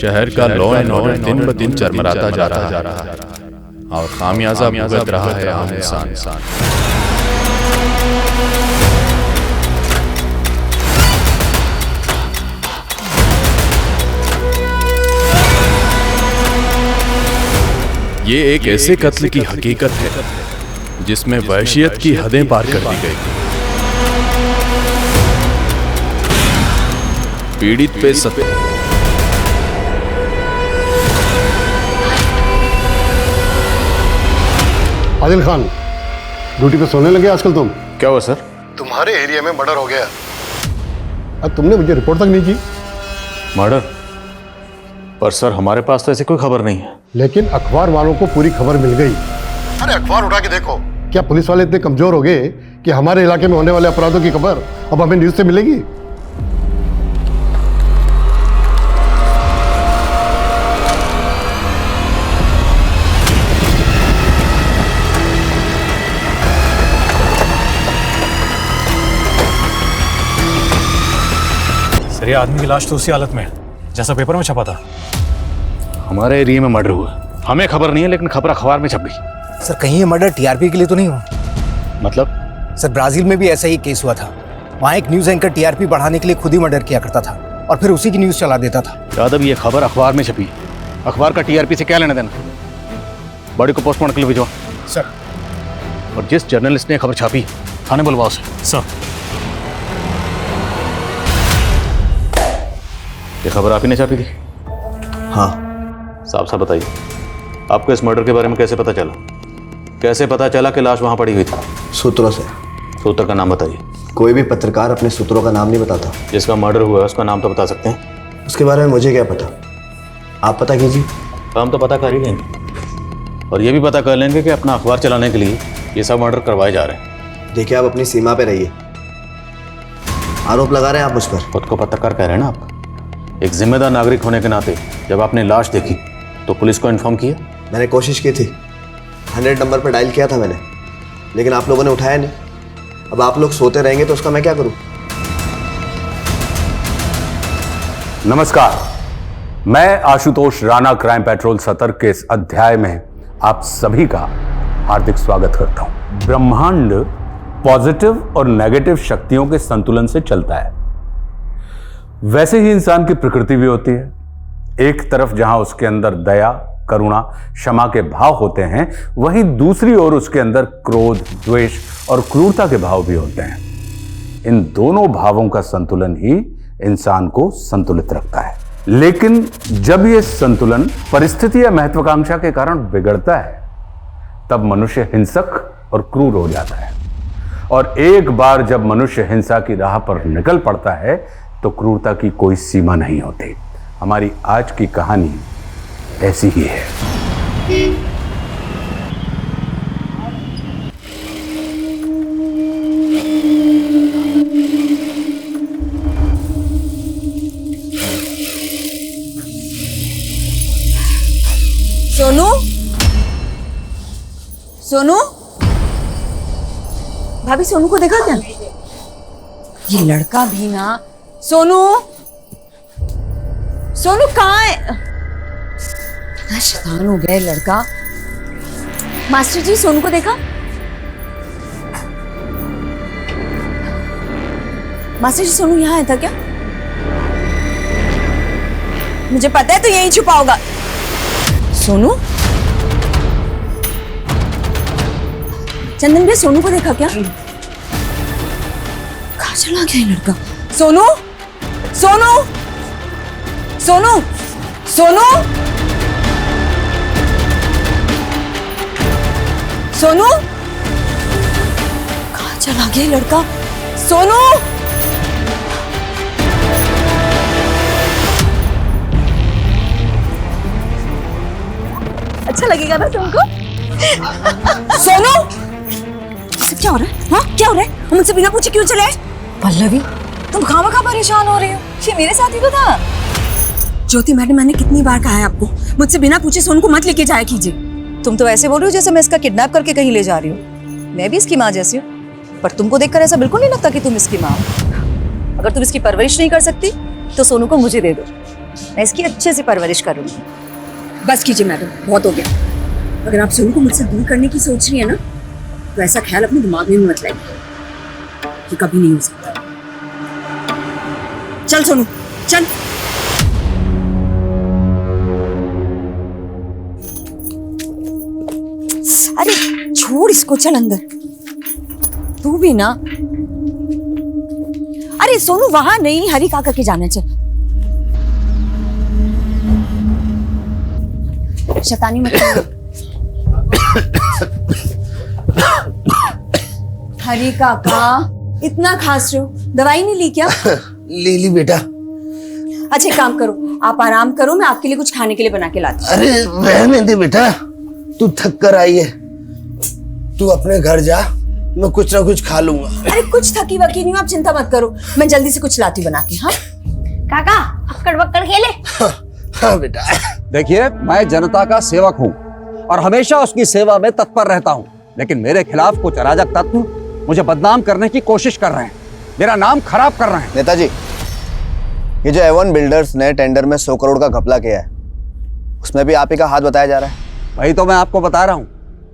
शहर का law and order दिन ब दिन चरमराता जा रहा है और खामियाजा भुगत रहा है आम इंसान। ये एक ऐसे कत्ल की हकीकत है जिसमें वहशियत की हदें पार कर दी गई। पीड़ित पे सत्य आदिल खान, ड्यूटी पे सोने लगे आजकल तुम? क्या हुआ सर? तुम्हारे एरिया में मर्डर हो गया। अब तुमने मुझे रिपोर्ट तक नहीं की। मर्डर? पर सर हमारे पास तो ऐसी कोई खबर नहीं है। लेकिन अखबार वालों को पूरी खबर मिल गई। अरे अखबार उठा के देखो। क्या पुलिस वाले इतने कमजोर हो गए कि हमारे इलाके में होने वाले अपराधों की खबर अब हमें न्यूज से मिलेगी? सर ये आदमी की लाश तो उसी हालत में है जैसा पेपर में छपा था। हमारे एरिया में मर्डर हुआ, हमें खबर नहीं है लेकिन खबर अखबार में छप गई। सर कहीं ये मर्डर टीआरपी के लिए तो नहीं हुआ? मतलब? सर ब्राजील में भी ऐसा ही केस हुआ था। वहाँ एक न्यूज एंकर टीआरपी बढ़ाने के लिए खुद ही मर्डर किया करता था और फिर उसी की न्यूज चला देता था। यादव, ये खबर अखबार में छपी, अखबार का टीआरपी से क्या लेना देना? बॉडी को पोस्टमार्टम के लिए भिजवा सर। और जिस जर्नलिस्ट ने खबर छापी थाने बुलवाओ उसे। सर ये खबर आप ही ने छापी थी? हाँ। साफ साफ बताइए, आपको इस मर्डर के बारे में कैसे पता चला? कैसे पता चला कि लाश वहां पड़ी हुई थी? सूत्रों से। सूत्र का नाम बताइए। कोई भी पत्रकार अपने सूत्रों का नाम नहीं बताता। जिसका मर्डर हुआ है उसका नाम तो बता सकते हैं? उसके बारे में मुझे क्या पता, आप पता कीजिए। हम तो पता कर ही लेंगे और ये भी पता कर लेंगे कि अपना अखबार चलाने के लिए ये सब मर्डर करवाए जा रहे हैं। देखिए, आप अपनी सीमा पे रहिए। आरोप लगा रहे हैं आप मुझ पर। खुद को पत्रकार कह रहे हैं ना आप? एक जिम्मेदार नागरिक होने के नाते जब आपने लाश देखी तो पुलिस को इन्फॉर्म किया? मैंने कोशिश की थी, 100 नंबर पर डायल किया था मैंने, लेकिन आप लोगों ने उठाया नहीं। अब आप लोग सोते रहेंगे तो उसका मैं क्या करूं? नमस्कार, मैं आशुतोष राणा क्राइम पेट्रोल सतर्क के इस अध्याय में आप सभी का हार्दिक स्वागत करता हूं। ब्रह्मांड पॉजिटिव और नेगेटिव शक्तियों के संतुलन से चलता है। वैसे ही इंसान की प्रकृति भी होती है। एक तरफ जहां उसके अंदर दया, करुणा, क्षमा के भाव होते हैं, वहीं दूसरी ओर उसके अंदर क्रोध, द्वेष और क्रूरता के भाव भी होते हैं। इन दोनों भावों का संतुलन ही इंसान को संतुलित रखता है। लेकिन जब यह संतुलन परिस्थिति या महत्वाकांक्षा के कारण बिगड़ता है, तब मनुष्य हिंसक और क्रूर हो जाता है। और एक बार जब मनुष्य हिंसा की राह पर निकल पड़ता है तो क्रूरता की कोई सीमा नहीं होती। हमारी आज की कहानी ऐसी ही है। सोनू, सोनू, भाभी सोनू को देखा क्या? ये लड़का भी ना। सोनू, सोनू कहाँ है? इतना शैतान हो गया लड़का। मास्टर जी, सोनू को देखा? मास्टर जी, सोनू यहाँ आया था क्या? मुझे पता है तो यहीं छुपा होगा। सोनू, चंदन भैया सोनू को देखा क्या? कहाँ चला गया ये लड़का? सोनू, सोनू, सोनू, सोनू, सोनू, कहाँ चला गया लड़का? सोनू, अच्छा लगेगा ना तुमको? सोनू, सब क्या हो रहा है? हाँ, क्या हो रहा है? मुझसे बिना पूछे क्यों चले? पल्लवी, तुम खामखा परेशान हो रही हो। ये मेरे साथ ही तो था। ज्योति मैडम, मैंने कितनी बार कहा है आपको, मुझसे बिना पूछे सोनू को मत लेके जाया कीजिए। तुम तो ऐसे बोल रही हो जैसे मैं इसका किडनैप करके कहीं ले जा रही हूँ। मैं भी इसकी माँ जैसी हूँ, पर तुमको देखकर ऐसा बिल्कुल नहीं लगता कि तुम इसकी माँ हो। अगर तुम इसकी परवरिश नहीं कर सकती तो सोनू को मुझे दे दो, मैं इसकी अच्छे से परवरिश करूंगी। बस कीजिए मैडम, बहुत हो गया। अगर आप सोनू को मुझसे दूर करने की सोच रही है ना, तो ऐसा ख्याल अपने दिमाग में मत लाइए, ये कभी नहीं हो सकता। चल सोनू, चल। अरे छोड़ इसको, चल अंदर। तू भी ना। अरे सोनू वहां नहीं, हरी काका के जाना। चल शैतानी मत कर। हरी काका इतना खांस रहे हो, दवाई नहीं ली क्या? ले ली बेटा। अच्छा एक काम करो, आप आराम करो, मैं आपके लिए कुछ खाने के लिए बना के लाती हूँ। अरे रहने दे बेटा, तू थक कर आई है, तू अपने घर जा, मैं कुछ ना कुछ खा लूंगा। अरे कुछ थकी वकी नहीं हूँ, आप चिंता मत करो, मैं जल्दी से कुछ लाती बना के। हाँ काका अक्कड़ बक्कड़ खेले। हाँ बेटा। देखिए, मैं जनता का सेवक हूँ और हमेशा उसकी सेवा में तत्पर रहता हूँ, लेकिन मेरे खिलाफ कुछ अराजक तत्व मुझे बदनाम करने की कोशिश कर रहे हैं, मेरा नाम खराब कर रहे हैं। नेताजी, ये जो एवन बिल्डर्स ने टेंडर में 100 करोड़ का घपला किया है, उसमें भी आप ही का हाथ बताया जा रहा है। वही तो मैं आपको बता रहा हूँ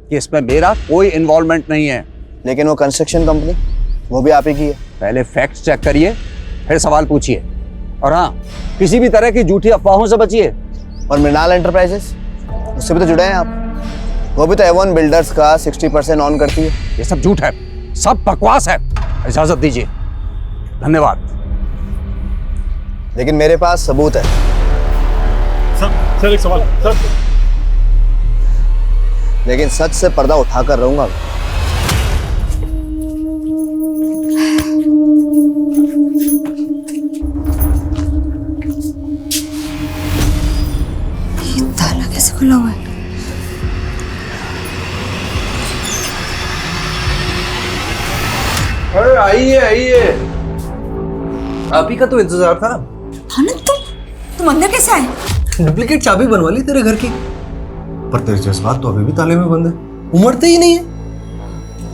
कि इसमें मेरा कोई इन्वॉल्वमेंट नहीं है। लेकिन वो कंस्ट्रक्शन कंपनी, वो भी आप ही की है। पहले फैक्ट्स चेक करिए, फिर सवाल पूछिए, और हाँ, किसी भी तरह की झूठी अफवाहों से बचिए। और मृणाल एंटरप्राइजेस, उससे भी तो जुड़े हैं आप, वो भी तो एवन बिल्डर्स का 60% ऑन करती है। ये सब झूठ है, सब बकवास है। इजाजत दीजिए। धन्यवाद। लेकिन मेरे पास सबूत है। सर एक सवाल सर। लेकिन सच से पर्दा उठाकर रहूंगा। ये ताला कैसे खुला हुआ है? अरे आइए आइए, आप ही का तो इंतजार था। आनंद तुम अंदर कैसे आए? डुप्लीकेट चाबी बनवा ली तेरे घर की, पर तेरे जज्बात तो अभी भी ताले में बंद है, उमड़ते ही नहीं है।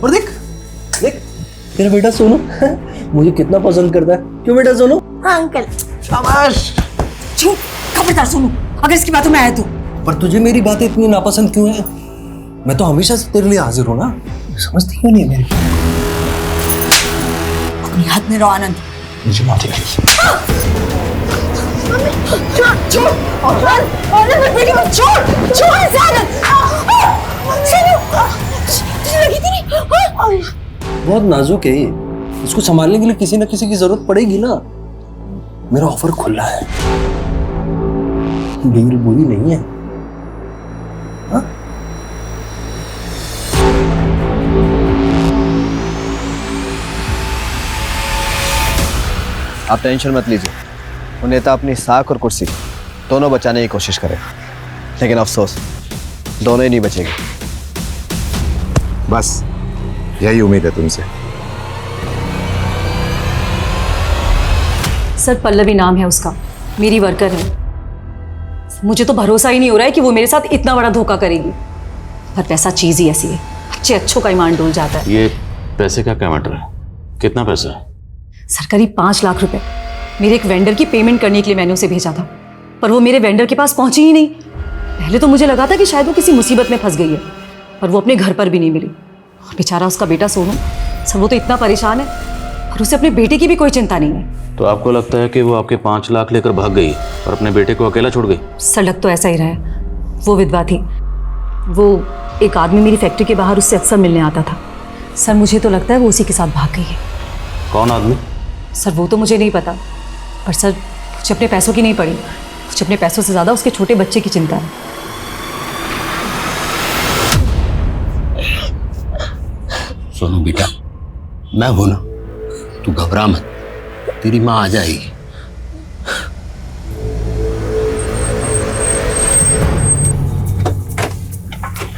और देख देख तेरा बेटा सोनू मुझे कितना पसंद करता है। क्यों बेटा सोनू? हाँ अंकल। शाबाश। चुप, खबरदार सोनू, अगर इसकी बातों में आया तो। पर तुझे मेरी बातें इतनी नापसंद क्यों है? मैं तो हमेशा से तेरे लिए हाजिर हूं ना, समझती क्यों नहीं है मेरी? अपनी हाथ में रहो आनंद। मुझे माफ कर। बहुत नाजुक है ये, इसको संभालने के लिए किसी न किसी की जरूरत पड़ेगी ना। मेरा ऑफर खुला है, डील बुरी नहीं है। हा? आप टेंशन मत लीजिए, वो नेता अपनी साख और कुर्सी दोनों बचाने की कोशिश करे, लेकिन अफसोस दोनों ही नहीं बचेंगे। बस यही उम्मीद है तुमसे। सर पल्लवी नाम है उसका, मेरी वर्कर है। मुझे तो भरोसा ही नहीं हो रहा है कि वो मेरे साथ इतना बड़ा धोखा करेगी, पर पैसा चीज ही ऐसी है, अच्छे अच्छों का ईमान डोल जाता है। ये पैसे का क्या मैटर है? कितना पैसा है? सर करीब 5 लाख रुपए मेरे एक वेंडर की पेमेंट करने के लिए मैंने उसे भेजा था, पर वो मेरे वेंडर के पास पहुंची ही नहीं। पहले तो मुझे लगा था कि शायद वो किसी मुसीबत में फंस गई है, पर वो अपने घर पर भी नहीं मिली। और बेचारा उसका बेटा सोनू, सर वो तो इतना परेशान है, और उसे अपने बेटे की भी कोई चिंता नहीं है। तो आपको लगता है कि वो आपके 5 लाख लेकर भाग गई और अपने बेटे को अकेला छोड़ गई? सर लग तो ऐसा ही रहा है। वो विधवा थी, वो एक आदमी मेरी फैक्ट्री के बाहर उससे अक्सर मिलने आता था। सर मुझे तो लगता है वो उसी के साथ भाग गई है। कौन आदमी? सर वो तो मुझे नहीं पता, पर सर मुझे अपने पैसों की नहीं पड़ी, मुझे अपने पैसों से ज़्यादा उसके छोटे बच्चे की चिंता है। सोनू बेटा, मैं हूं ना, तू घबरा मत, तेरी माँ आ जाएगी।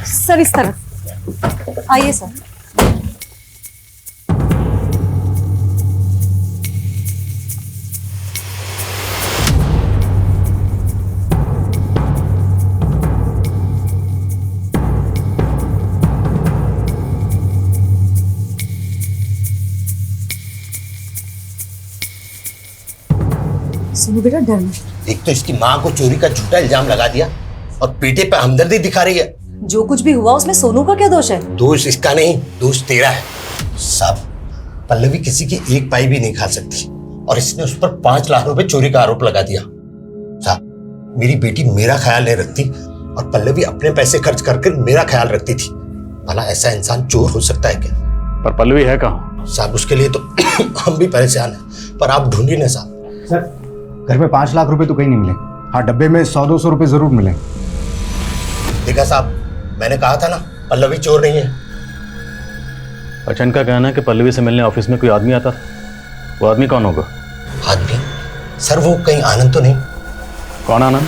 सर इस तरफ आइए सर। सुनो बेटा, डर मत, एक तो इसकी माँ को चोरी का झूठा इल्जाम लगा दिया और बेटे पे हमदर्दी दिखा रही है। जो कुछ भी हुआ उसमें सोनू का क्या दोष है? दोष इसका नहीं, दोष तेरा है। साहब, पल्लवी किसी की एक पाई भी नहीं खा सकती और इसने उस पर 5 लाख रुपए चोरी का आरोप लगा दिया। साहब, मेरी बेटी मेरा ख्याल नहीं रखती और पल्लवी अपने पैसे खर्च करके मेरा ख्याल रखती थी। भला ऐसा इंसान चोर हो सकता है क्या? पर पल्लवी है कहाँ? साहब, उसके लिए तो हम भी परेशान हैं, पर आप ढूंढी ना साहब। सर, घर में 5 लाख रुपए तो कहीं नहीं मिले। हाँ, डब्बे में 100-200 रुपए जरूर मिले। देखा साहब, मैंने कहा था ना पल्लवी चोर नहीं है। अच्छा, इनका कहना है कि पल्लवी से मिलने ऑफिस में कोई आदमी आता था। वो आदमी कौन होगा? आदमी? सर, वो कहीं आनंद तो नहीं? कौन आनंद?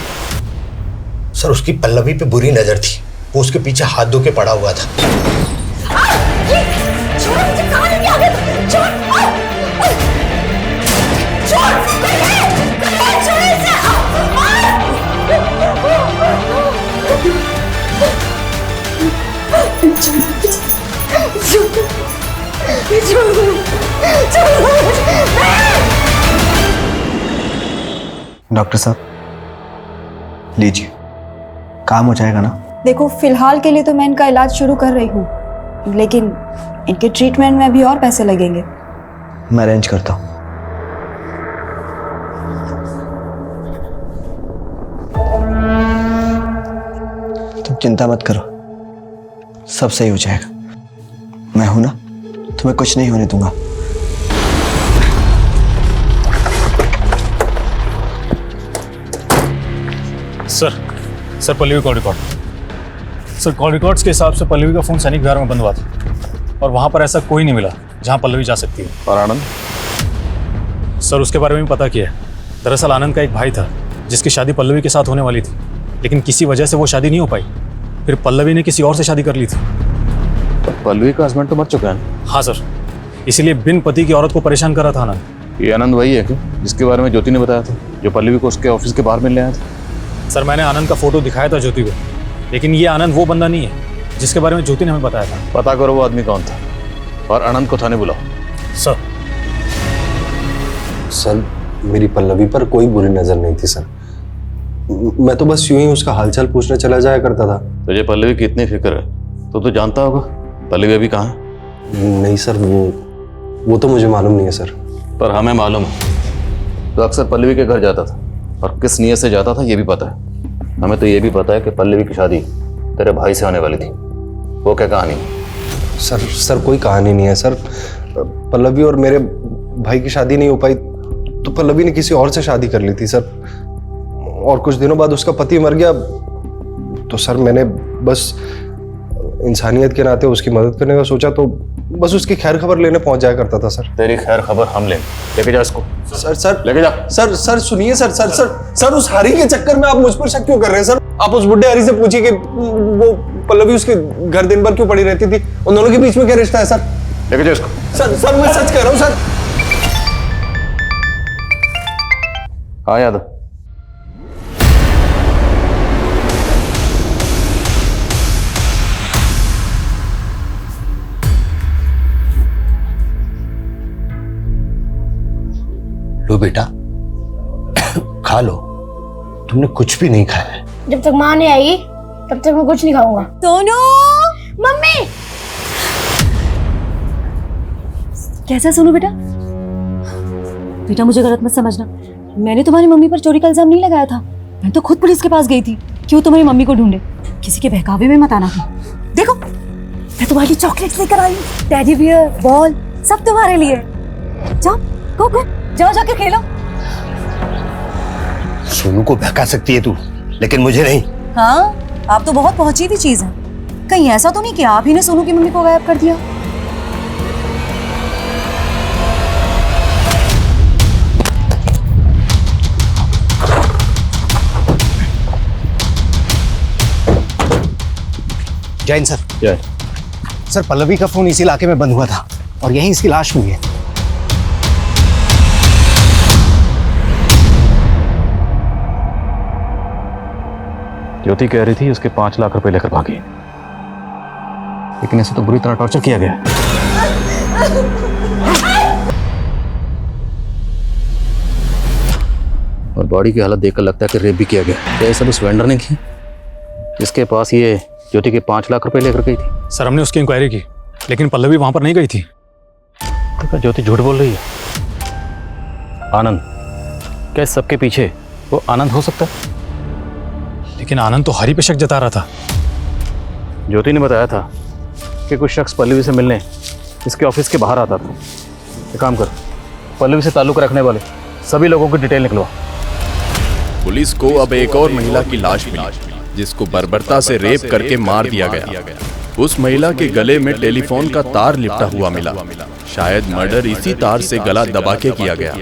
सर, उसकी पल्लवी पे बुरी नजर थी, वो उसके पीछे हाथ धो के पड़ा हुआ था। डॉक्टर साहब, लीजिए, काम हो जाएगा ना? देखो, फिलहाल के लिए तो मैं इनका इलाज शुरू कर रही हूँ, लेकिन इनके ट्रीटमेंट में भी और पैसे लगेंगे। मैं अरेंज करता हूँ। तुम चिंता मत करो, सब सही हो जाएगा। मैं हूं ना, तुम्हें कुछ नहीं होने दूंगा। Sir Pallavi call record. Sir, call records के हिसाब से पल्लवी का फोन सैनिक विहार में बंद हुआ था और वहां पर ऐसा कोई नहीं मिला जहां पल्लवी जा सकती है। और आनंद? सर, उसके बारे में भी पता किया है। दरअसल आनंद का एक भाई था जिसकी शादी पल्लवी के साथ होने वाली थी, लेकिन किसी वजह से वो शादी नहीं हो पाई। फिर पल्लवी ने किसी और से शादी कर ली थी। तो पल्लवी का हस्बैंड तो मर चुका है। हाँ सर, इसीलिए बिन पति की औरत को परेशान कर रहा था आनंद। ये आनंद वही है कि जिसके बारे में ज्योति ने बताया था, जो पल्लवी को उसके ऑफिस के बाहर मिलने आया था? सर, मैंने आनंद का फोटो दिखाया था ज्योति को, लेकिन ये आनंद वो बंदा नहीं है जिसके बारे में ज्योति ने हमें बताया था। पता करो वो आदमी कौन था और आनंद को थाने बुलाओ। सर, मेरी पल्लवी पर कोई बुरी नजर नहीं थी सर। मैं तो बस यूं ही उसका हालचाल पूछने चला जाया करता था। तुझे पल्लवी की इतनी फिक्र है तो जानता होगा पल्लवी अभी कहाँ है? नहीं सर, वो तो मुझे मालूम नहीं है सर। पर हमें मालूम है। तो अक्सर पल्लवी के घर जाता था और किस नियत से जाता था ये भी पता है। हमें तो ये भी पता है कि पल्लवी की शादी तेरे भाई से होने वाली थी। वो क्या कहानी? सर कोई कहानी नहीं है सर। पल्लवी और मेरे भाई की शादी नहीं हो पाई तो पल्लवी ने किसी और से शादी कर ली थी सर, और कुछ दिनों बाद उसका पति मर गया। तो सर, मैंने बस इंसानियत के नाते उसकी मदद करने का सोचा, तो बस उसकी खैर खबर लेने पहुंच जाया करता था सर। तेरी खैर खबर हम लेंगे। लेके जा इसको। सर लेके जा। सर सुनिए सर, उस हरी के चक्कर में आप मुझ पर शक क्यों कर रहे हैं सर? आप उस बुढ़े हरी से पूछिए कि वो पल्लवी उसके घर दिन भर क्यों पड़ी रहती थी। उन दोनों के बीच में क्या रिश्ता है सर? लेके जा इसको। सर मैं सच कह रहा हूँ सर। हाँ यादव, लो बेटा, खा लो। तुमने कुछ भी नहीं खाया है। जब तक माँ नहीं आएगी तब तक मैं कुछ नहीं खाऊंगा। सोनू! मम्मी! कैसा है सोनू बेटा? बेटा, मुझे गलत मत समझना, मैंने तुम्हारी मम्मी पर चोरी का इल्जाम नहीं लगाया था। मैं तो खुद पुलिस के पास गई थी कि वो तुम्हारी मम्मी को ढूंढे। किसी के बहकावे में मत आना था। देखो, मैं तुम्हारे लिए चॉकलेट्स लेकर आई हूँ, टेडी बियर, बॉल, सब तुम्हारे लिए। जाओ, गो, जाओ जाके खेलो। सोनू को बहका सकती है तू, लेकिन मुझे नहीं। हाँ, आप तो बहुत पहुंची हुई चीज है। कहीं ऐसा तो नहीं कि आप ही ने सोनू की मम्मी को गायब कर दिया? जैन सर। जय सर, पल्लवी का फोन इसी इलाके में बंद हुआ था और यहीं इसकी लाश मिली है। ज्योति कह रही थी उसके 5 लाख रुपए लेकर भागी, लेकिन इसे तो बुरी तरह टॉर्चर किया गया। और बॉडी की हालत देखकर लगता है कि रेप भी किया गया। क्या ये सब उस वेंडर ने की जिसके पास ये ज्योति के 5 लाख रुपए लेकर गई थी? सर हमने उसकी इंक्वायरी की, लेकिन पल्लवी वहां पर नहीं गई थी। तो क्या ज्योति झूठ बोल रही है? आनंद, क्या इस सबके पीछे वो आनंद हो सकता है? लेकिन आनंद तो हरी पे शक जता रहा था। ज्योति ने बताया था कि कुछ शख्स पल्लवी से मिलने इसके ऑफिस के बाहर आता था। एक काम कर, पल्लवी से ताल्लुक रखने वाले सभी लोगों की डिटेल निकलवा। पुलिस को अब एक और महिला की लाश मिली जिसको बर्बरता से रेप करके मार दिया गया। उस महिला के गले में टेलीफोन का तार लिपटा हुआ मिला। शायद मर्डर इसी तार से गला दबा के किया गया।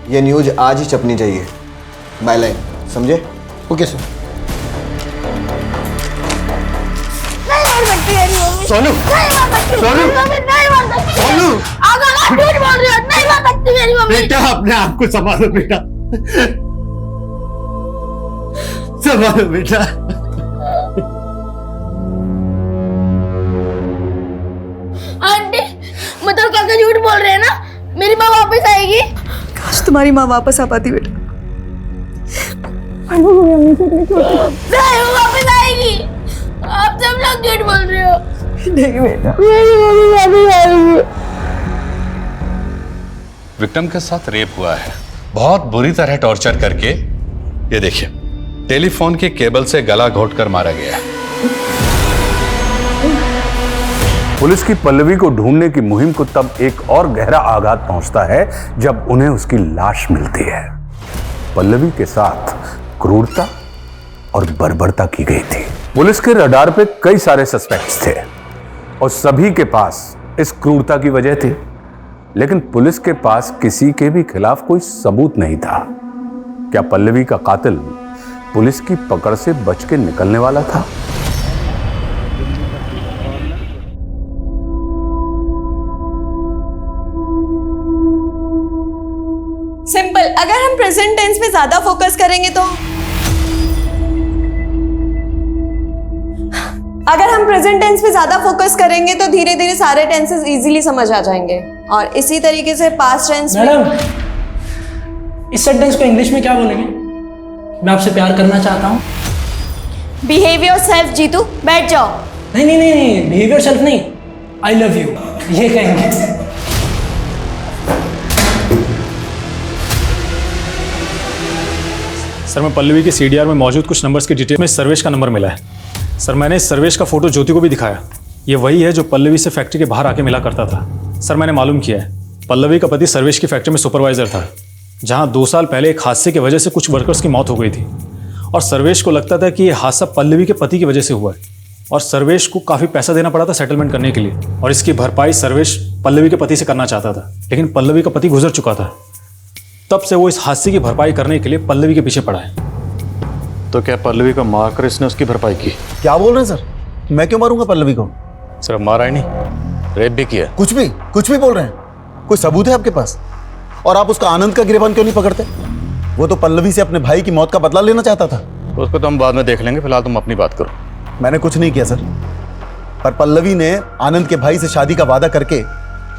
ये न्यूज आज ही छपनी चाहिए, बाय लाइन, समझे? Okay sir. सोनू, सोनू, सोनू, झूठ बोल रही हो, नहीं मार सकती मेरी मम्मी। बेटा अपने आप को संभालो बेटा, संभालो बेटा। आंटी, मतलब काका झूठ बोल रहे हैं ना? मेरी माँ वापस आएगी? काश तुम्हारी माँ वापस आ पाती बेटा। नहीं, वो वापस आएगी। आप सब लोग झूठ बोल रहे हो। नहीं बेटा, मेरी मम्मी वापस आएगी। विक्रम के साथ रेप हुआ है, बहुत बुरी तरह टॉर्चर करके। ये देखिए, टेलीफोन के केबल से गला घोटकर मारा गया। पुलिस की पल्लवी को ढूंढने की मुहिम को तब एक और गहरा आघात पहुंचता है जब उन्हें उसकी लाश मिलती है। पल्लवी के साथ क्रूरता और बर्बरता की गई थी। पुलिस के रडार पे कई सारे सस्पेक्ट्स थे और सभी के पास इस क्रूरता की वजह थी, लेकिन पुलिस के पास किसी के भी खिलाफ कोई सबूत नहीं था। क्या पल्लवी का कातिल पुलिस की पकड़ से बच के निकलने वाला था? सिंपल। अगर हम प्रेजेंट टेंस पे ज्यादा फोकस करेंगे तो धीरे धीरे सारे टेंसेस इजीली समझ आ जाएंगे। और इसी तरीके से पास्ट टेंस में इस सेंटेंस को इंग्लिश में क्या बोलेंगे? मैं आपसे प्यार करना चाहता हूँ। Behave yourself. जीतू बैठ जाओ। नहीं नहीं नहीं नहीं, बिहेव योरसेल्फ नहीं, आई लव यू, ये कहेंगे। सर मैं पल्लवी के सीडीआर में मौजूद कुछ नंबर्स की डिटेल में सर्वेश का नंबर मिला है। सर मैंने इस सर्वेश का फोटो ज्योति को भी दिखाया। ये वही है जो पल्लवी से फैक्ट्री के बाहर आके मिला करता था। सर मैंने मालूम किया है, पल्लवी का पति सर्वेश की फैक्ट्री में सुपरवाइजर था, जहां 2 साल पहले एक हादसे की वजह से कुछ वर्कर्स की मौत हो गई थी। और सर्वेश को लगता था कि यह हादसा पल्लवी के पति की वजह से हुआ है और सर्वेश को काफ़ी पैसा देना पड़ा था सेटलमेंट करने के लिए, और इसकी भरपाई सर्वेश पल्लवी के पति से करना चाहता था, लेकिन पल्लवी का पति गुजर चुका था। तब से वो इस हादसे की भरपाई करने के लिए पल्लवी के पीछे पड़ा है। तो क्या पल्लवी को मारकर इसने उसकी भरपाई की? क्या बोल रहे हैं सर? मैं क्यों मारूंगा पल्लवी को? सिर्फ मारा ही नहीं, रेप भी किया। कुछ भी बोल रहे हैं। कोई सबूत है आपके पास? और आप उसका आनंद का गिरबान क्यों नहीं पकड़ते? वो तो पल्लवी से अपने भाई की मौत का बदला लेना चाहता था। उसको तो हम बाद में देख लेंगे, फिलहाल तुम अपनी बात करो। मैंने कुछ नहीं किया सर, पर पल्लवी ने आनंद के भाई से शादी का वादा करके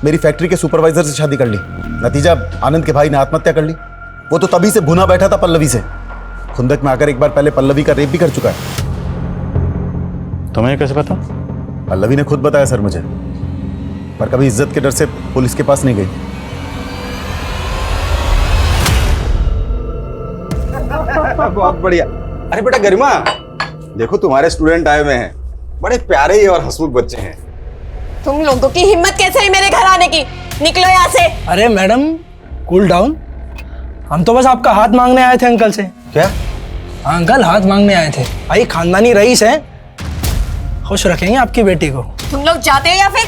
मेरी फैक्ट्री के सुपरवाइजर से शादी कर ली। नतीजा आनंद के भाई ने आत्महत्या कर ली। वो तो तभी से भुना बैठा था पल्लवी से। खुंदक में आकर एक बार पहले पल्लवी का रेप भी कर चुका है। तुम्हें कैसे पता? पल्लवी ने खुद बताया सर मुझे, पर कभी इज्जत के डर से पुलिस के पास नहीं गई। बहुत बढ़िया। अरे बेटा गरिमा, देखो तुम्हारे स्टूडेंट आए हुए हैं, बड़े प्यारे ही और हंसमुख बच्चे हैं। तुम लोगों की हिम्मत कैसे है मेरे घर आने की? निकलो यहाँ से। अरे मैडम कूल डाउन, हम तो बस आपका हाथ मांगने आए थे अंकल से। क्या? हाँ अंकल, हाथ मांगने आए थे। भाई खानदानी रईस है, खुश रखेंगे आपकी बेटी को। तुम लोग जाते हो या फिर?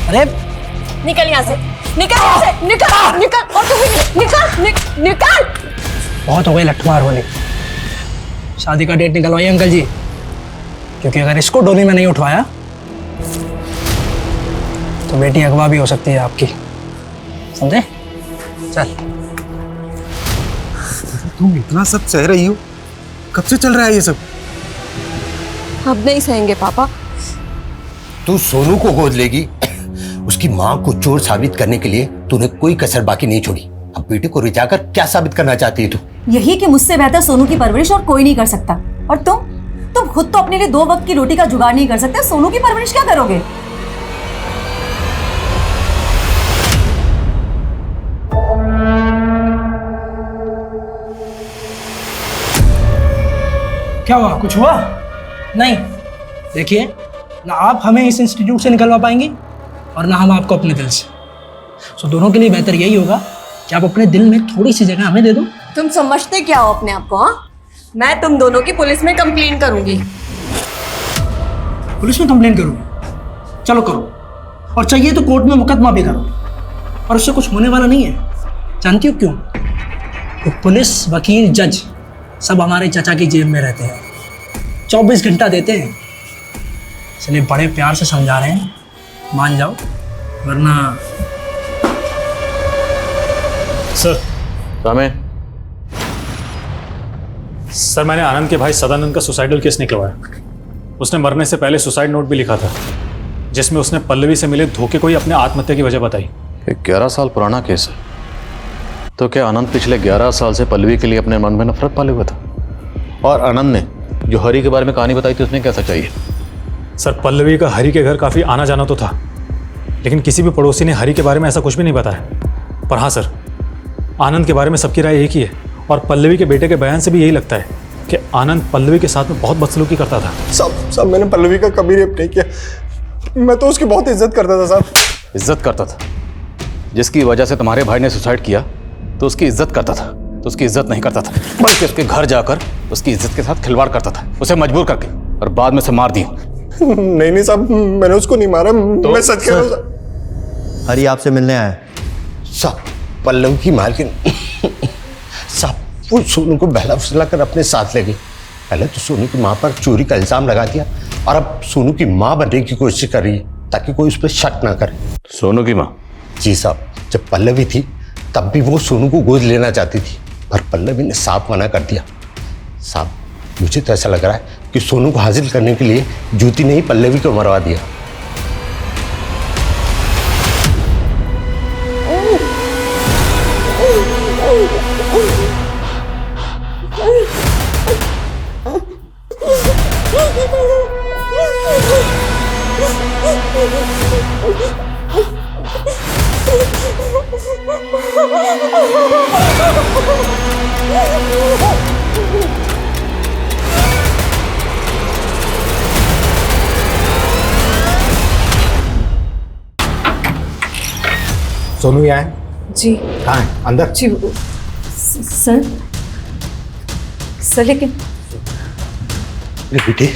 अरे निकल यहाँ से, निकल यहाँ से, निकल निकल, और तू भी निकल निकल। बहुत हो गई लठमार होने। शादी का डेट निकलवाइए अंकल जी, क्योंकि अगर इसको डोली में नहीं उठवाया तो बेटी अगवा भी हो सकती है आपकी, समझे? चल। तुम इतना सब सह रही हो, कब से चल रहा है ये सब? अब नहीं सहेंगे पापा। तू सोनू को गोद लेगी, उसकी माँ को चोर साबित करने के लिए तूने कोई कसर बाकी नहीं छोड़ी। अब बेटे को रिझाकर क्या साबित करना चाहती है तू? यही कि मुझसे बेहतर सोनू की परवरिश और कोई नहीं कर सकता। और तुम खुद तो अपने लिए 2 वक्त की रोटी का जुगाड़ नहीं कर सकते, सोनू की परवरिश क्या करोगे? क्या हुआ? कुछ हुआ? नहीं। देखिए, ना आप हमें इस इंस्टीट्यूट से निकलवा पाएंगे और ना हम आपको अपने दिल से। सो दोनों के लिए बेहतर यही होगा कि आप अपने दिल में थोड़ी सी जगह हमें दे दो। तुम समझते क्या हो अपने आप को? हाँ, मैं तुम दोनों की पुलिस में कंप्लेन करूंगी। पुलिस में कंप्लेन करूंगी? चलो करो, और चाहिए तो कोर्ट में मुकदमा भी करो, और उससे कुछ होने वाला नहीं है। जानती हो क्यों? तो पुलिस, वकील, जज सब हमारे चाचा की जेब में रहते हैं, 24 घंटा देते हैं। इसलिए बड़े प्यार से समझा रहे हैं, मान जाओ, वरना। सर। रामे। सर, मैंने आनंद के भाई सदानंद का सुसाइडल केस निकलवाया। उसने मरने से पहले सुसाइड नोट भी लिखा था, जिसमें उसने पल्लवी से मिले धोखे को ही अपने आत्महत्या की वजह बताई। 11 साल पुराना केस है। तो क्या आनंद पिछले 11 साल से पल्लवी के लिए अपने मन में नफरत पाले हुआ था? और आनंद ने जो हरी के बारे में कहानी बताई थी, उसमें क्या सच्चाई है? सर, पल्लवी का हरी के घर काफ़ी आना जाना तो था, लेकिन किसी भी पड़ोसी ने हरी के बारे में ऐसा कुछ भी नहीं बताया। पर हाँ सर, आनंद के बारे में सबकी राय एक ही है, और पल्लवी के बेटे के बयान से भी यही लगता है कि आनंद पल्लवी के साथ में बहुत बदसलूकी करता था। सब मैंने पल्लवी का कभी रेप नहीं किया। मैं तो उसकी बहुत इज्जत करता था साहब। इज्जत करता था? जिसकी वजह से तुम्हारे भाई ने सुसाइड किया तो उसकी इज्जत करता था? तो उसकी इज्जत नहीं करता था, बल्कि उसके घर जाकर उसकी इज्जत के साथ खिलवाड़ करता था, उसे मजबूर करके, और बाद में से मार दिया। नहीं साहब, मैंने उसको नहीं मारा। तो मैं सच कह रहा हूँ। हरी आपसे मिलने आया है। सब पल्लवी की मालकिन सब वो सोनू को बहला फुसला कर अपने साथ ले गई। पहले तो सोनू की माँ पर चोरी का इल्जाम लगा दिया, और अब सोनू की माँ बनने की कोशिश कर रही है ताकि कोई उस पर शक ना करे। सोनू की माँ? जी साहब, जब पल्लवी थी तब भी वो सोनू को गोद लेना चाहती थी, पर पल्लवी ने साफ मना कर दिया। साहब, मुझे तो ऐसा लग रहा है कि सोनू को हासिल करने के लिए ज्योति ने ही पल्लवी को मरवा दिया। सोनू यहाँ है? जी। कहाँ है? अंदर? जी सर। लेकिन बेटे,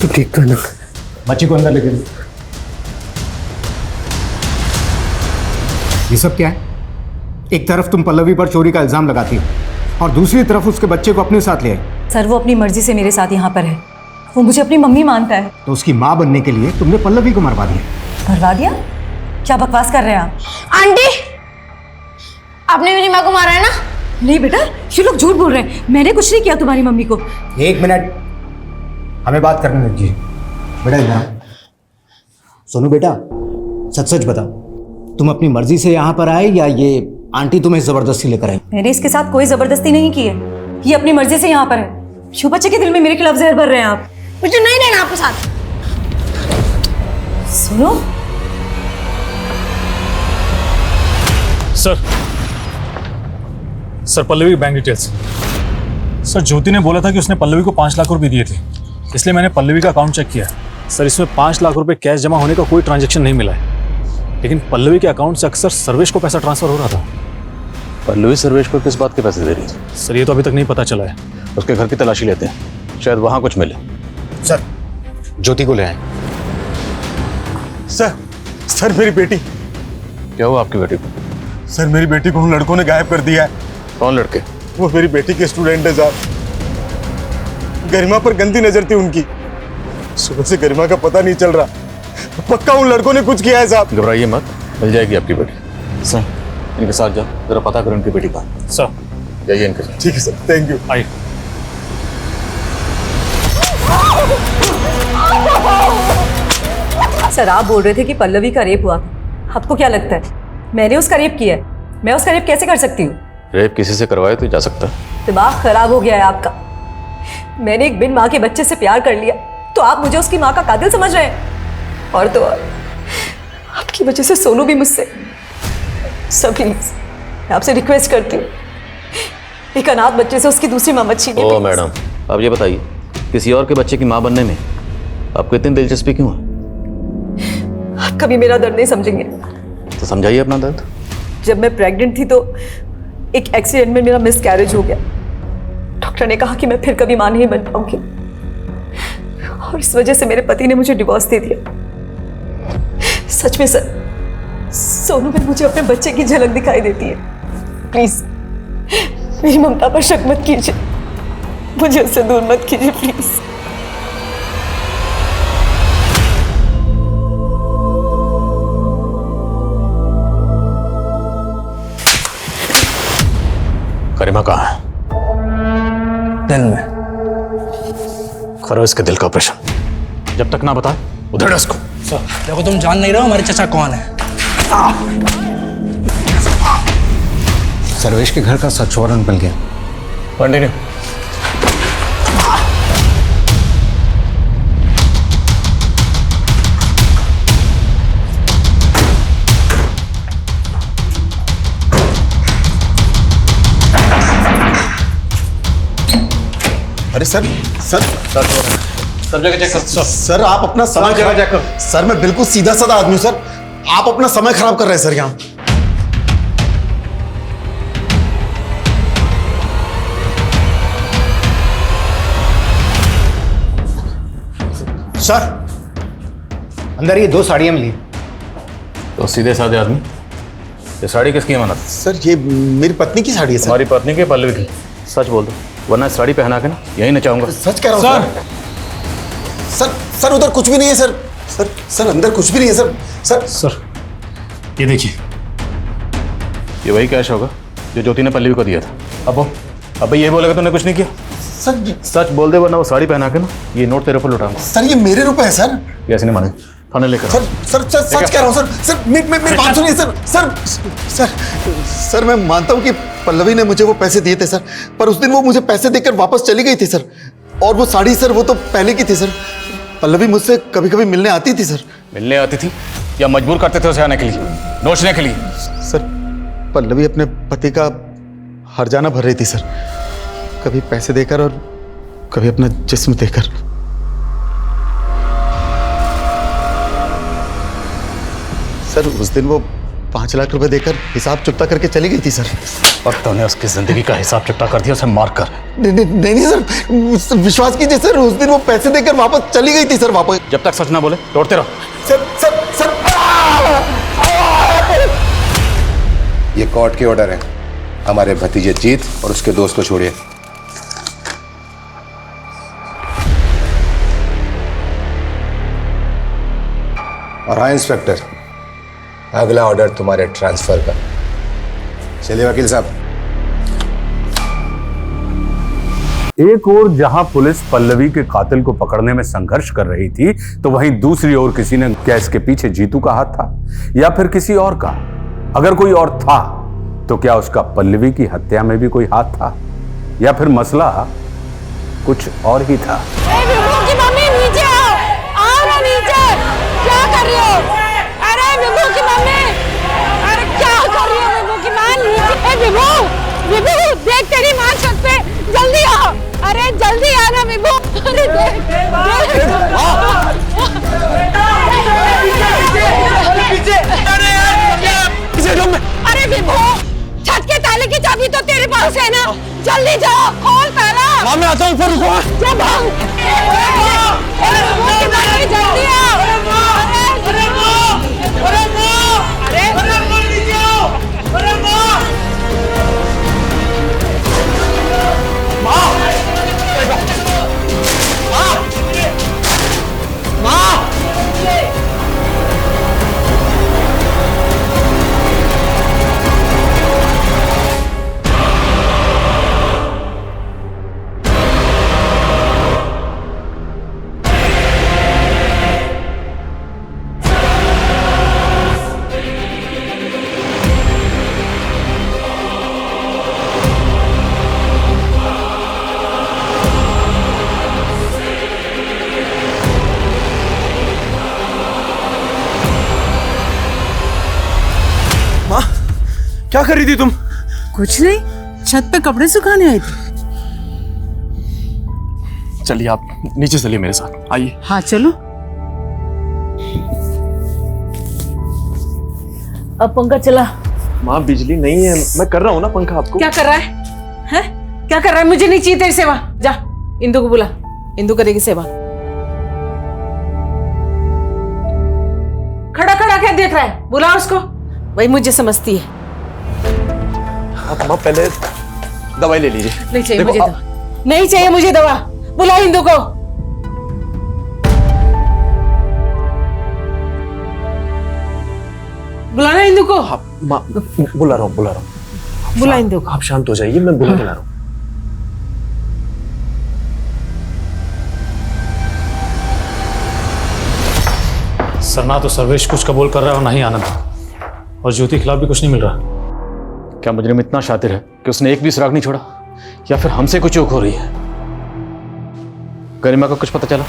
तू ठीक तो है ना? बच्ची को अंदर लेके दो। ये सब क्या है? एक तरफ तुम पल्लवी पर चोरी का इल्जाम लगाती हो, और दूसरी तरफ उसके बच्चे को अपने साथ ले आई। सर, वो अपनी मर्जी से मेरे साथ यहाँ पर है। वो मुझे अपनी मम्मी मानता है। तो उसकी माँ बनने के लिए तुमने पल्लवी को मरवा दिया। मरवा दिया? क्या बकवास कर रहे हैं आप? आंटी, आपने मेरी माँ को मारा है ना? नहीं बेटा, ये लोग झूठ बोल रहे हैं। मैंने कुछ नहीं किया तुम्हारी मम्मी को। 1 मिनट, हमें बात करने दीजिए। बेटा इधर आओ। सोनू बेटा, सच सच बताओ, तुम अपनी मर्जी से यहाँ पर आए या ये आंटी तुम्हें जबरदस्ती लेकर आई? मैंने इसके साथ कोई जबरदस्ती नहीं की है, ये अपनी मर्जी से यहाँ पर है। क्यों बच्चे के दिल में मेरे खिलाफ जहर भर रहे हैं आप? मुझे नहीं रहना आपके साथ। सुनो sir, Pallavi bank details. Sir, Jyoti ने बोला था कि उसने पल्लवी को 5 लाख रुपए दिए थे, इसलिए मैंने पल्लवी का अकाउंट चेक किया। सर, इसमें 5 लाख रुपए कैश जमा होने का कोई ट्रांजैक्शन नहीं मिला है, लेकिन पल्लवी के अकाउंट से अक्सर सर्वेश को पैसा ट्रांसफर हो रहा था। पल्लवी सर्वेश को किस बात के पैसे दे रही थी? सर, ये तो अभी तक नहीं पता चला है। उसके घर की तलाशी लेते हैं, शायद वहां कुछ मिले। सर, ज्योति को ले आए। सर मेरी बेटी। क्या हुआ आपकी बेटी को? सर, मेरी बेटी को उन लड़कों ने गायब कर दिया है। कौन लड़के? वो मेरी बेटी के स्टूडेंट है साहब। गरिमा पर गंदी नजर थी उनकी। सुबह से गरिमा का पता नहीं चल रहा। पक्का उन लड़कों ने कुछ किया है साहब। घबराइए मत, मिल जाएगी आपकी बेटी। सर, इनके साथ जाओ, जरा पता करो इनकी बेटी का। सर, जाइए इनके साथ। ठीक है सर, थैंक यू। आइए। सर, आप बोल रहे थे कि पल्लवी का रेप हुआ था, आपको क्या लगता है मैंने उसका रेप किया है, मैं उसका रेप कैसे कर सकती हूँ? रेप किसी से करवाए तो जा सकता है। दिमाग खराब हो गया है आपका। मैंने एक बिन माँ के बच्चे से प्यार कर लिया तो आप मुझे उसकी माँ का कातिल समझ रहे हैं। और तो और आपकी वजह से सोनू भी मुझसे। सब प्लीज मैं आपसे रिक्वेस्ट करती हूँ, एक अनाथ बच्चे से उसकी दूसरी माँ मत छीनिए। ओ मैडम, अब ये बताइए किसी और के बच्चे की माँ बनने में आपको इतनी दिलचस्पी क्यों है? आप कभी मेरा दर्द नहीं समझेंगे। तो समझाइए अपना दर्द। जब मैं प्रेग्नेंट थी तो एक एक्सीडेंट में मेरा मिसकैरेज हो गया। डॉक्टर ने कहा कि मैं फिर कभी मां नहीं बन पाऊंगी और इस वजह से मेरे पति ने मुझे डिवोर्स दे दिया। सच में सर, सोनू में मुझे अपने बच्चे की झलक दिखाई देती है। प्लीज मेरी ममता पर शक मत कीजिए, मुझे उससे दूर मत कीजिए प्लीज। करीमा कहाँ है? दिल में। करो इसके दिल का ऑपरेशन। जब तक ना बताए उधर उसको। सर देखो, तुम जान नहीं रहे हो हमारे चाचा कौन है। सर्वेश के घर का सर्च वारंट मिल गया। कंटिन्यू। अरे सर सर सब जगह चेक कर। सर आप अपना समय जगह चेक कर। सर मैं बिल्कुल सीधा साधा आदमी हूं सर, आप अपना समय खराब कर रहे हैं सर यहाँ। सर अंदर ये 2 साड़ियां मिली। तो सीधे साधे आदमी, ये साड़ी किसकी है? सर ये मेरी पत्नी की साड़ी है सर। हमारी पत्नी की, पल्लवी की। सच बोल दो वरना साड़ी पहना के ना यही नचाऊंगा। सच कह रहा हूँ सर। सर उधर कुछ भी नहीं है सर। सर अंदर कुछ भी नहीं है सर। सर ये देखिए, ये वही कैश होगा जो ज्योति ने पल्लवी को दिया था। अब ये बोलेगा तूने कुछ नहीं किया। सर सच बोल दे वरना वो साड़ी पहना के ना ये नोट तेरे ऊपर लुटाऊंगा। सर ये मेरे रुपए है सर। कैसे नहीं माने? थाने लेकर सर सच कह रहा हूँ सर मेरी बात सुनिए सर मैं मानता हूँ कि पल्लवी ने मुझे वो पैसे दिए थे सर, पर उस दिन वो मुझे पैसे देकर वापस चली गई थी सर। और वो साड़ी सर वो तो पहले की थी सर। पल्लवी मुझसे कभी कभी मिलने आती थी सर। मिलने आती थी या मजबूर करते थे उसे आने के लिए, नोचने के लिए? सर पल्लवी अपने पति का हर्जाना भर रही थी सर, कभी पैसे देकर और कभी अपना जिस्म देकर। सर उस दिन वो 5 लाख रुपए देकर हिसाब चुकता करके चली गई थी सर। और तूने उसकी जिंदगी का हिसाब चुकता कर दिया, उसे मार कर। नहीं सर, विश्वास कीजिए सर, उस दिन वो पैसे देकर वापस चली गई थी सर। वापस जब तक सच ना बोले तोड़ते रहो। सर ये कोर्ट के ऑर्डर है। हमारे भतीजे जीत और उसके दोस्त को छोड़िए। और हाँ इंस्पेक्टर, अगला ऑर्डर तुम्हारे ट्रांसफर का। चलिए वकील साहब। एक ओर जहां पुलिस पल्लवी के कातिल को पकड़ने में संघर्ष कर रही थी, तो वहीं दूसरी ओर किसी ने क्या इसके पीछे जीतू का हाथ था या फिर किसी और का? अगर कोई और था तो क्या उसका पल्लवी की हत्या में भी कोई हाथ था या फिर मसला कुछ और ही था? मम्मी नीचे आओ ना नीचे। क्या कर रही हो? अरे विभू की मम्मी, अरे क्या कर रही हो? विभू की माँ नीचे। विभू देख तेरी माँ छत पे, जल्दी आओ। अरे जल्दी आना विभू। अरे अरे विभू, छत के ताले की चाबी तो तेरे पास है ना, जल्दी जाओ खोल ताला। मैं आता हूँ, ऊपर रुको। जल्दी आओ। क्या कर रही थी तुम? कुछ नहीं, छत पे कपड़े सुखाने आई थी। चलिए आप नीचे चलिए मेरे साथ, आइए। हाँ चलो। अब पंखा चला। माँ बिजली नहीं है, मैं कर रहा हूँ ना पंखा आपको। क्या कर रहा है? हैं? क्या कर रहा है? मुझे नहीं चाहिए तेरी सेवा। जा इंदु को बुला, इंदु करेगी सेवा। खड़ा खड़ा क्या देख रहा है? बुला उसको, वही मुझे समझती है। आप माँ पहले दवाई ले लीजिए। नहीं चाहिए मुझे दवा, नहीं चाहिए मुझे दवा। बुला इंदु को। बुलाना इंदु को। माँ बुला रहा हूँ बुला इंदु को। आप शांत हो जाइए, मैं बुला के ला रहा हूँ। सर ना तो सर्वेश कुछ कबूल कर रहा है और ना ही आनंद, और ज्योति के खिलाफ भी कुछ नहीं मिल रहा। क्या मुजरिम इतना शातिर है कि उसने एक भी सुराग नहीं छोड़ा, या फिर हमसे कुछ चूक हो रही है? गरिमा को कुछ पता चला?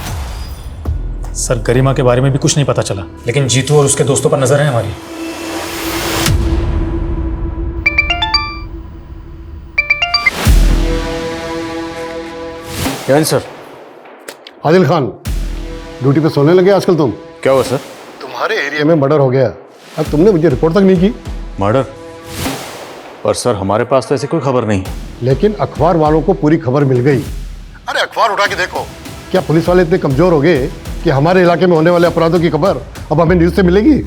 सर गरिमा के बारे में भी कुछ नहीं पता चला, लेकिन जीतू और उसके दोस्तों पर नजर है हमारी। सर। आदिल खान, ड्यूटी पे सोने लगे आजकल तुम? क्या हुआ सर? तुम्हारे एरिया में मर्डर हो गया, अब तुमने मुझे रिपोर्ट तक नहीं की। मर्डर? पर सर हमारे पास तो ऐसी कोई खबर नहीं। लेकिन अखबार वालों को पूरी खबर मिल गई। अरे अखबार उठा के देखो, क्या पुलिस वाले इतने कमजोर हो गए कि हमारे इलाके में होने वाले अपराधों की खबर अब हमें न्यूज से मिलेगी?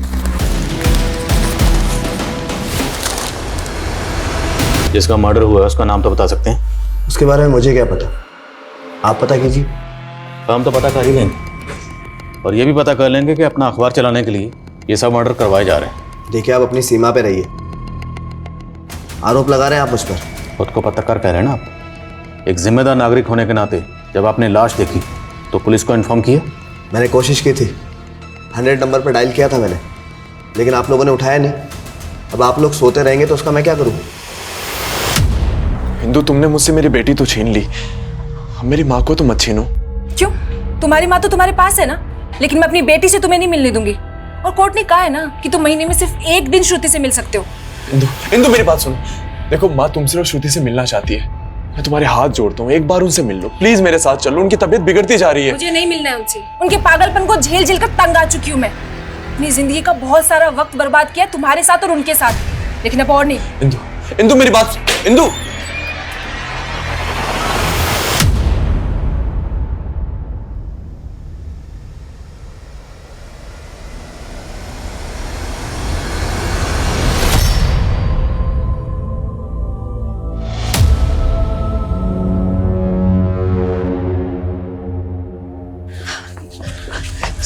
जिसका मर्डर हुआ है उसका नाम तो बता सकते हैं? उसके बारे में मुझे क्या पता, आप पता कीजिए। हम तो पता कर ही लेंगे, और ये भी पता कर लेंगे कि अपना अखबार चलाने के लिए ये सब मर्डर करवाए जा रहे हैं। देखिए आप अपनी सीमा पे रहिए, आरोप लगा रहे हैं आप मुझ पर। खुद को पत्रकार कह रहे हैं ना आप। एक जिम्मेदार नागरिक होने के नाते जब आपने लाश देखी तो पुलिस को इन्फॉर्म किया? मैंने कोशिश की थी, 100 नंबर पर डायल किया था मैंने, लेकिन आप लोगों ने उठाया नहीं। अब आप लोग सोते रहेंगे तो उसका मैं क्या करूँ? हिंदू, तुमने मुझसे मेरी बेटी तो छीन ली, मेरी माँ को तो मत छीनो। क्यों? तुम्हारी माँ तो तुम्हारे पास है ना, लेकिन मैं अपनी बेटी से तुम्हें नहीं मिलने दूंगी। और कोर्ट ने कहा है ना कि तुम महीने में सिर्फ एक दिन श्रुति से मिल सकते हो। इंदु मेरी बात सुनो। देखो माँ तुमसे और श्रुति से मिलना चाहती है, मैं तुम्हारे हाथ जोड़ता हूँ, एक बार उनसे मिल लो प्लीज, मेरे साथ चलो, उनकी तबीयत बिगड़ती जा रही है। मुझे नहीं मिलना है उनसे, उनके पागलपन को झेल झेल कर तंग आ चुकी हूँ मैं। अपनी जिंदगी का बहुत सारा वक्त बर्बाद किया तुम्हारे साथ और उनके साथ, लेकिन अब और नहीं। इंदु मेरी बात, इंदु।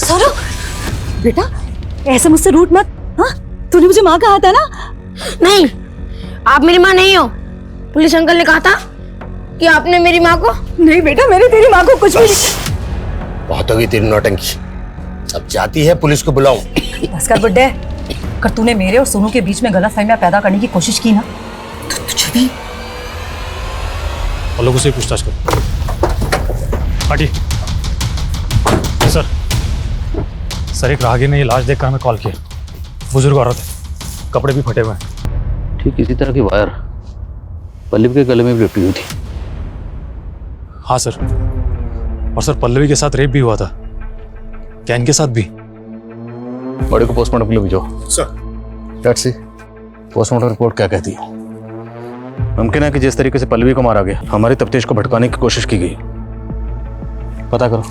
सौरभ बेटा, ऐसे मुझसे रूठ मत। हाँ, तूने मुझे माँ कहा था ना? नहीं, आप मेरी माँ नहीं हो। पुलिस अंकल ने कहा था कि आपने मेरी माँ को। नहीं बेटा, मैंने तेरी माँ को कुछ भी नहीं। बहुत होगी तेरी नौटंकी, अब जाती है पुलिस को बुलाऊं। बस कर बुड्ढे, अगर तूने मेरे और सोनू के बीच में गलतफहमियां पैदा करने की कोशिश की ना तो तुझे भी। और लोगों से पूछताछ करो। हटिए। सर एक राहगीर ने ये लाश देखकर हमें कॉल किया। बुजुर्ग औरत है, कपड़े भी फटे हुए हैं। ठीक इसी तरह की वायर पल्लवी के गले में भी लिपटी हुई थी। हाँ सर, और सर पल्लवी के साथ रेप भी हुआ था। क्या इनके साथ भी? बड़े को पोस्टमार्टम के लिए भेजो। Sir. Let's see postmortem report क्या कहती है। मुमकिन है कि जिस तरीके से पल्लवी को मारा गया, हमारी तफ्तीश को भटकाने की कोशिश की गई। पता करो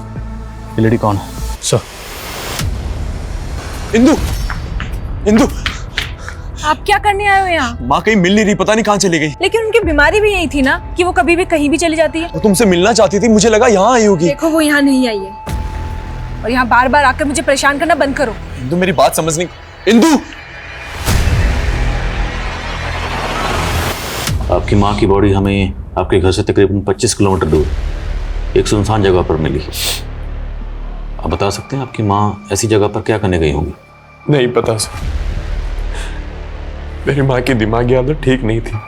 ये लेडी कौन है। सर। इंदु, इंदु, आप क्या करने आए हो यहाँ? माँ कहीं मिल नहीं रही, पता नहीं कहाँ चली गई। लेकिन उनकी बीमारी भी यही थी ना कि वो कभी भी कहीं भी चली जाती है। वो तुमसे मिलना चाहती थी, मुझे लगा यहाँ आई होगी। देखो वो यहाँ नहीं आई है, और यहाँ बार बार आकर मुझे परेशान करना बंद करो। इंदु मेरी बात समझ नहीं। इंदु, आपकी माँ की बॉडी हमें आपके घर से तकरीबन 25 किलोमीटर दूर एक सुनसान जगह पर मिली। आप बता सकते हैं आपकी माँ ऐसी जगह पर क्या करने गई होंगी? नहीं पता सर, मेरी माँ की दिमागी हालत ठीक नहीं थी।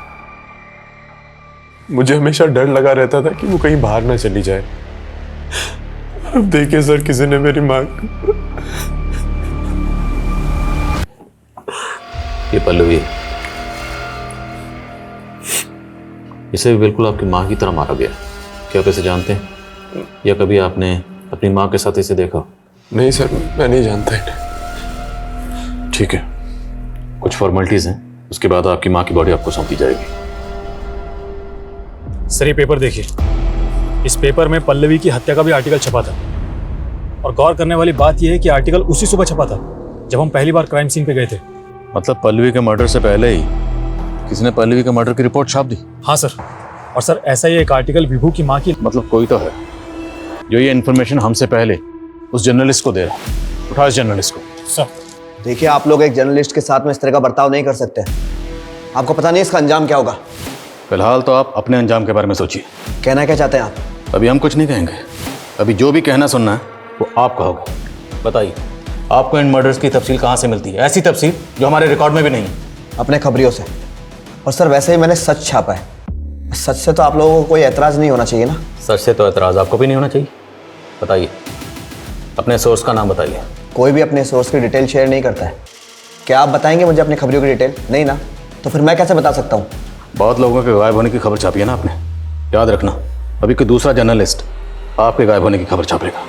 मुझे हमेशा डर लगा रहता था कि वो कहीं बाहर ना चली जाए। अब देखिए सर, किसी ने मेरी माँ। ये पल्लवी इसे भी बिल्कुल आपकी माँ की तरह मारा गया। क्या आप इसे जानते हैं या कभी आपने अपनी माँ के साथ इसे देखा? नहीं सर, मैं नहीं जानता इन्हें। ठीक है, कुछ फॉर्मेलिटीज हैं, उसके बाद आपकी माँ की बॉडी आपको सौंपी जाएगी। सर ये पेपर देखिए, इस पेपर में पल्लवी की हत्या का भी आर्टिकल छपा था। और गौर करने वाली बात यह है कि आर्टिकल उसी सुबह छपा था जब हम पहली बार क्राइम सीन पे गए थे। मतलब पल्लवी के मर्डर से पहले ही किसी ने पल्लवी के मर्डर की रिपोर्ट छाप दी? हाँ सर, और सर ऐसा ही एक आर्टिकल विभू की माँ की। मतलब कोई तो है जो ये इन्फॉर्मेशन हमसे पहले उस जर्नलिस्ट को दे रहा है। उठा इस जर्नलिस्ट को। सर देखिए, आप लोग एक जर्नलिस्ट के साथ में इस तरह का बर्ताव नहीं कर सकते। आपको पता नहीं इसका अंजाम क्या होगा। फिलहाल तो आप अपने अंजाम के बारे में सोचिए। कहना क्या चाहते हैं आप? अभी हम कुछ नहीं कहेंगे, अभी जो भी कहना सुनना है वो आप कहोगे। बताइए, आपको इन मर्डर्स की तफसील कहाँ से मिलती है? ऐसी तफसील जो हमारे रिकॉर्ड में भी नहीं है। अपने खबरियों से। और सर वैसे ही मैंने सच छापा है। सच से तो आप लोगों को कोई एतराज़ नहीं होना चाहिए ना? सच से तो एतराज़ आपको भी नहीं होना चाहिए। बताइए, अपने सोर्स का नाम बताइए। कोई भी अपने सोर्स की डिटेल शेयर नहीं करता है। क्या आप बताएंगे मुझे अपनी खबरों की डिटेल? नहीं ना, तो फिर मैं कैसे बता सकता हूँ? बहुत लोगों के गायब होने की खबर छापी है ना आपने। याद रखना, अभी कोई दूसरा जर्नलिस्ट आपके गायब होने की खबर छापेगा।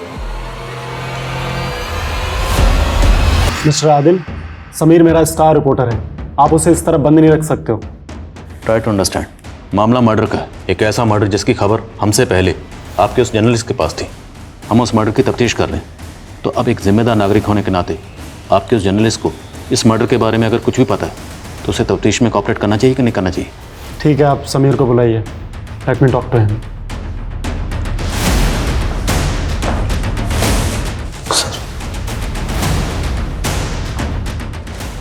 मिस्टर आदिल, समीर मेरा स्टार रिपोर्टर है, आप उसे इस तरह बंद नहीं रख सकते हो। Try to understand. मामला मर्डर का है, एक ऐसा मर्डर जिसकी खबर हमसे पहले आपके उस जर्नलिस्ट के पास थी। हम उस मर्डर की तफ्तीश कर रहे हैं, तो अब एक जिम्मेदार नागरिक होने के नाते आपके उस जर्नलिस्ट को इस मर्डर के बारे में अगर कुछ भी पता है तो उसे तफ्तीश में कॉपरेट करना चाहिए कि नहीं करना चाहिए? ठीक है, आप समीर को बुलाइए। Let me talk to him.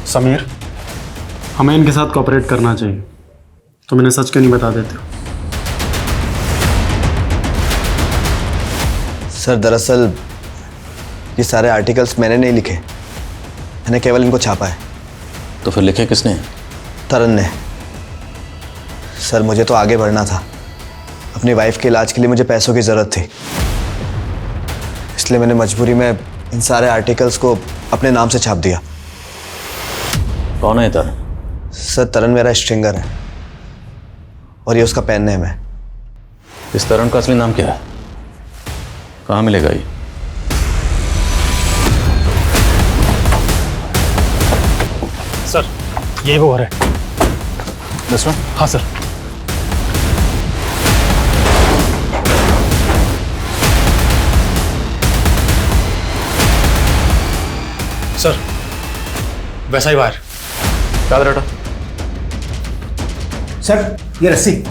Sameer, हमें इनके साथ कॉपरेट करना चाहिए। तुम इन्हें सच क्यों नहीं बता देते हो? सर दरअसल ये सारे आर्टिकल्स मैंने नहीं लिखे, मैंने केवल इनको छापा है। तो फिर लिखे किसने? तरन ने। सर मुझे तो आगे बढ़ना था। अपनी वाइफ के इलाज के लिए मुझे पैसों की ज़रूरत थी, इसलिए मैंने मजबूरी में इन सारे आर्टिकल्स को अपने नाम से छाप दिया। कौन है तरन? सर तरन मेरा स्ट्रिंगर है और ये उसका पेन नेम है। इस तरन का असली नाम क्या है? कहाँ मिलेगा ये? सर यही वो है। This one? हाँ सर। सर वैसा ही वायर। याद रटा। सर ये रस्सी।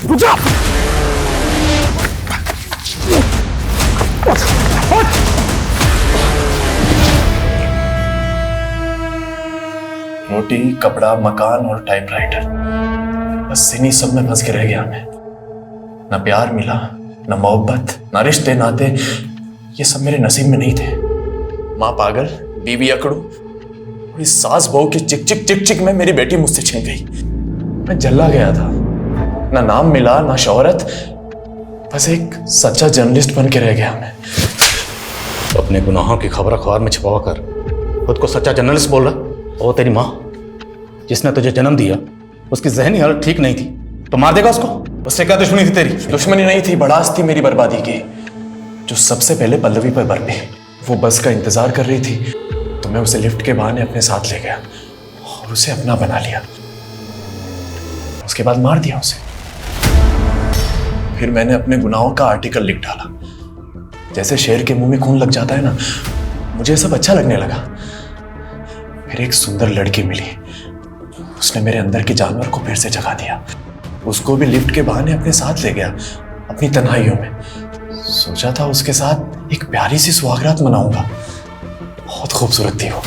रुक जा। रोटी, कपड़ा, मकान और टाइपराइटर, बस इन्हीं सब में फंस के रह गया मैं। ना प्यार मिला, ना मोहब्बत, ना रिश्ते नाते, ये सब मेरे नसीब में नहीं थे। माँ पागल, बीवी अकड़ू और इस सास बहू की चिक चिक चिक चिक में मेरी बेटी मुझसे छिन गई। मैं जल्ला गया था, ना नाम मिला ना शोहरत, बस एक सच्चा जर्नलिस्ट बन के रह गया मैं। अपने गुनाहों की खबर अखबार में छपवा कर खुद को सच्चा जर्नलिस्ट बोल रहा? वो तेरी माँ जिसने तुझे जन्म दिया, उसकी जहनी हालत ठीक नहीं थी तो मार देगा उसको? उससे क्या दुश्मनी थी तेरी? दुश्मनी नहीं थी, बड़ास थी मेरी बर्बादी की, जो सबसे पहले पल्लवी पर बरपी। वो बस का इंतजार कर रही थी तो मैं उसे लिफ्ट के बहाने अपने साथ ले गया और उसे अपना बना लिया। उसके बाद मार दिया उसे। फिर मैंने अपने गुनाहों का आर्टिकल लिख डाला। जैसे शेर के मुंह में खून लग जाता है ना, मुझे सब अच्छा लगने लगा। फिर एक सुंदर लड़की मिली, उसने मेरे अंदर के जानवर को फिर से जगा दिया। उसको भी लिफ्ट के बहाने अपने साथ ले गया अपनी तन्हाइयों में। सोचा था उसके साथ एक प्यारी सी सुहागरात मनाऊंगा। बहुत खूबसूरत थी वो,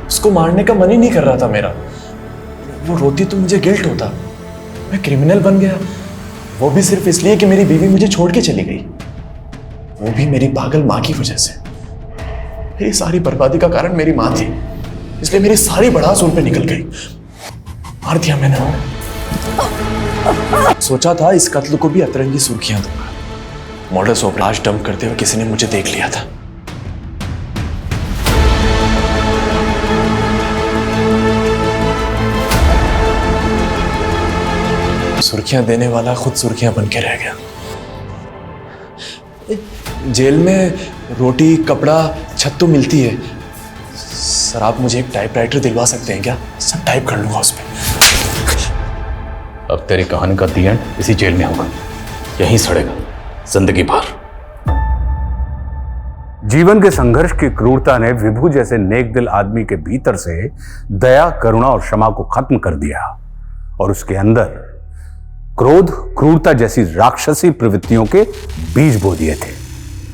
उसको मारने का मन ही नहीं कर रहा था मेरा। वो रोती तो मुझे गिल्ट होता, मैं क्रिमिनल बन गया, वो भी सिर्फ इसलिए कि मेरी बीवी मुझे छोड़ के चली गई, वो भी मेरी पागल माँ की वजह से। मेरी सारी बर्बादी का कारण मेरी माँ थी, इसलिए मेरी सारी भड़ास उन पे निकल गई। मार दिया मैंने उन्हें। सोचा था इस कत्ल को भी अतरंगी सुर्खियां दूंगा। मॉडर्स ऑपरेशन डंप करते हुए किसी ने मुझे देख लिया था। सुर्खियां देने वाला खुद सुर्खियां बन के रह गया। जेल में रोटी, कपड़ा, छत तो मिलती है। सर आप मुझे एक टाइपराइटर दिलवा सकते हैं क्या? सब टाइप कर लूंगा उस पर। अब तेरी कहानी का दी एंड इसी जेल में होगा, यहीं सड़ेगा जिंदगी भर। जीवन के संघर्ष की क्रूरता ने विभू जैसे नेक दिल आदमी के भीतर से दया, करुणा और क्षमा को खत्म कर दिया और उसके अंदर क्रोध, क्रूरता जैसी राक्षसी प्रवृत्तियों के बीज बो दिए थे,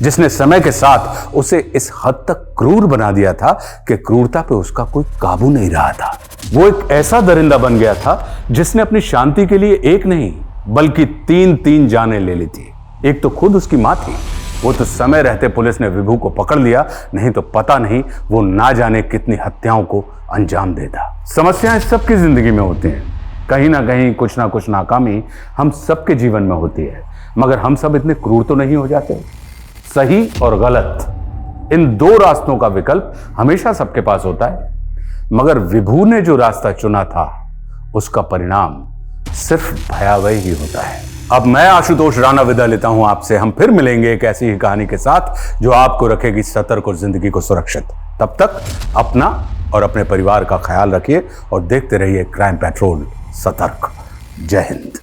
जिसने समय के साथ उसे इस हद तक क्रूर बना दिया था कि क्रूरता पे उसका कोई काबू नहीं रहा था। वो एक ऐसा दरिंदा बन गया था जिसने अपनी शांति के लिए एक नहीं बल्कि 3 जानें ले ली थी। एक तो खुद उसकी मां थी, वो तो समय रहते पुलिस ने विभू को पकड़ लिया, नहीं तो पता नहीं वो ना जाने कितनी हत्याओं को अंजाम देता। समस्याएं सबकी जिंदगी में होती हैं, कहीं ना कहीं कुछ ना कुछ नाकामी हम सबके जीवन में होती है, मगर हम सब इतने क्रूर तो नहीं हो जाते। सही और गलत इन 2 रास्तों का विकल्प हमेशा सबके पास होता है, मगर विभू ने जो रास्ता चुना था उसका परिणाम सिर्फ भयावह ही होता है। अब मैं आशुतोष राणा विदा लेता हूं आपसे। हम फिर मिलेंगे एक ऐसी ही कहानी के साथ जो आपको रखेगी सतर्क और जिंदगी को सुरक्षित। तब तक अपना और अपने परिवार का ख्याल रखिए और देखते रहिए क्राइम पेट्रोल सतर्क। जय हिंद।